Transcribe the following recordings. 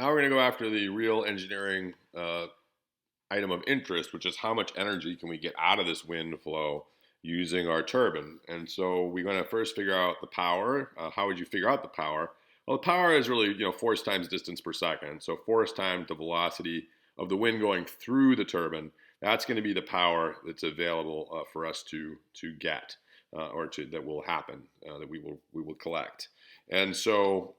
Now we're going to go after the real engineering item of interest, which is how much energy can we get out of this wind flow using our turbine. And so we're going to first figure out the power. How would you figure out the power? Well, the power is really, force times distance per second. So force times the velocity of the wind going through the turbine. That's going to be the power that's available for us to get, that will happen, that we will collect. And so,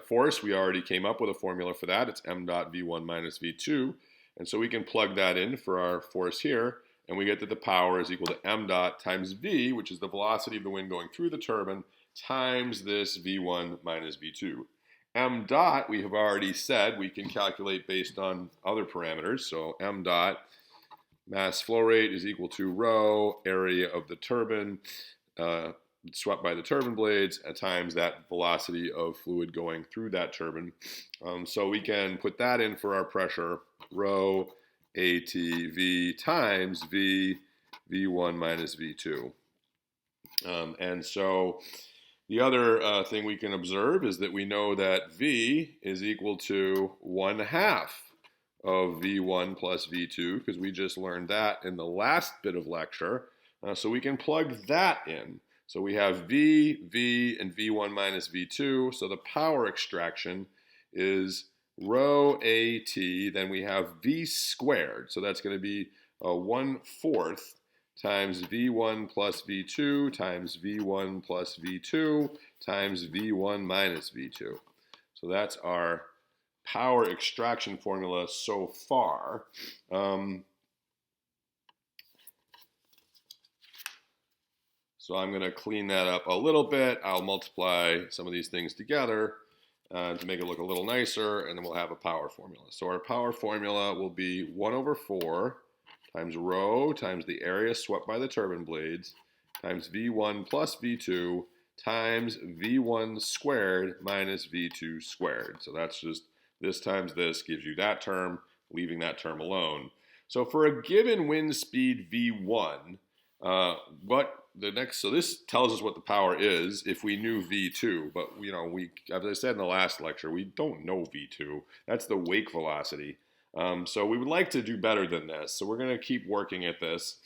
force, we already came up with a formula for that. It's m dot v1 minus v2. And so we can plug that in for our force here, and we get that the power is equal to m dot times v, which is the velocity of the wind going through the turbine, times this v1 minus v2. M dot, we have already said, we can calculate based on other parameters. So m dot, mass flow rate, is equal to rho, area of the turbine, swept by the turbine blades, times that velocity of fluid going through that turbine. So we can put that in for our pressure, rho ATV times V1 minus V2. And so the other thing we can observe is that we know that V is equal to 1/2 of V1 plus V2, because we just learned that in the last bit of lecture. So we can plug that in. So we have V, and V1 minus V2. So the power extraction is rho AT. Then we have V squared. So that's going to be 1/4 times V1 plus V2 times V1 plus V2 times V1 minus V2. So that's our power extraction formula so far. So I'm going to clean that up a little bit. I'll multiply some of these things together to make it look a little nicer, and then we'll have a power formula. So our power formula will be 1/4 times rho times the area swept by the turbine blades times V1 plus V2 times V1 squared minus V2 squared. So that's just this times this gives you that term, leaving that term alone. So for a given wind speed V1, so this tells us what the power is if we knew V2, but as I said in the last lecture, we don't know V2. That's the wake velocity. So we would like to do better than this. So we're going to keep working at this.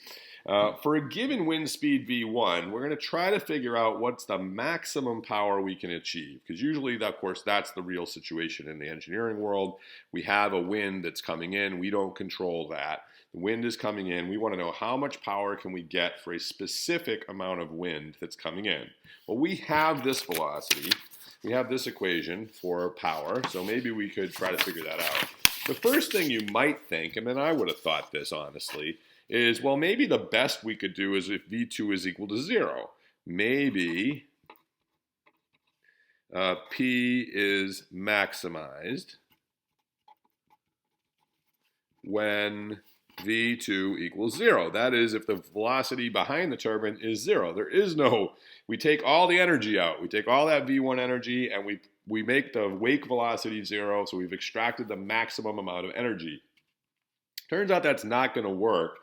For a given wind speed V1, we're going to try to figure out what's the maximum power we can achieve. Because usually, of course, that's the real situation in the engineering world. We have a wind that's coming in. We don't control that. The wind is coming in. We want to know how much power can we get for a specific amount of wind that's coming in. Well, we have this velocity. We have this equation for power. So maybe we could try to figure that out. The first thing you might think, and then I would have thought this honestly, is, well, maybe the best we could do is if V2 is equal to 0. Maybe P is maximized when V2 equals 0. That is, if the velocity behind the turbine is 0. There is no, we take all the energy out. We take all that V1 energy and we make the wake velocity 0, so we've extracted the maximum amount of energy. Turns out that's not going to work.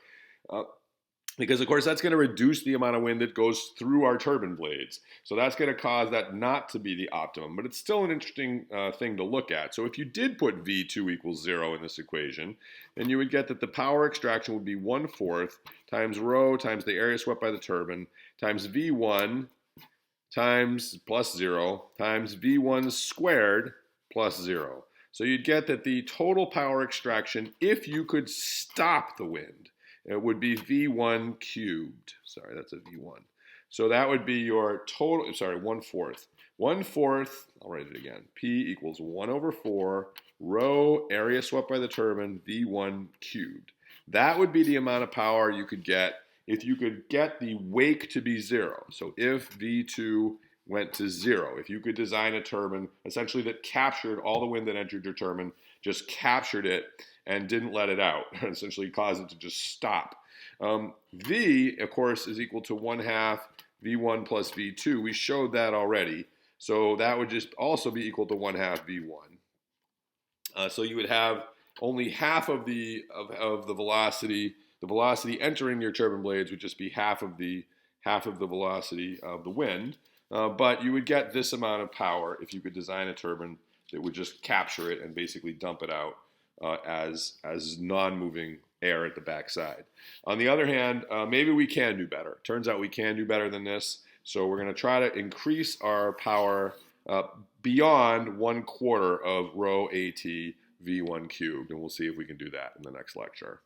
Because, of course, that's going to reduce the amount of wind that goes through our turbine blades. So that's going to cause that not to be the optimum. But it's still an interesting thing to look at. So if you did put V2 equals 0 in this equation, then you would get that the power extraction would be 1/4 times rho times the area swept by the turbine times V1 times plus 0 times V1 squared plus 0. So you'd get that the total power extraction, if you could stop the wind, it would be V1 cubed. Sorry, that's a V1. So that would be your total, 1/4. 1/4, I'll write it again. P equals 1/4 rho area swept by the turbine, V1 cubed. That would be the amount of power you could get if you could get the wake to be 0. So if V2 went to 0, if you could design a turbine essentially that captured all the wind that entered your turbine, just captured it and didn't let it out, essentially caused it to just stop. V, of course, is equal to 1/2 V1 plus V2. We showed that already. So that would just also be equal to 1/2 V1. So you would have only half of the velocity. The velocity entering your turbine blades would just be half of the velocity of the wind. But you would get this amount of power if you could design a turbine it would just capture it and basically dump it out as non-moving air at the backside. On the other hand, maybe we can do better. Turns out we can do better than this. So we're going to try to increase our power beyond 1/4 of rho AT V1 cubed, and we'll see if we can do that in the next lecture.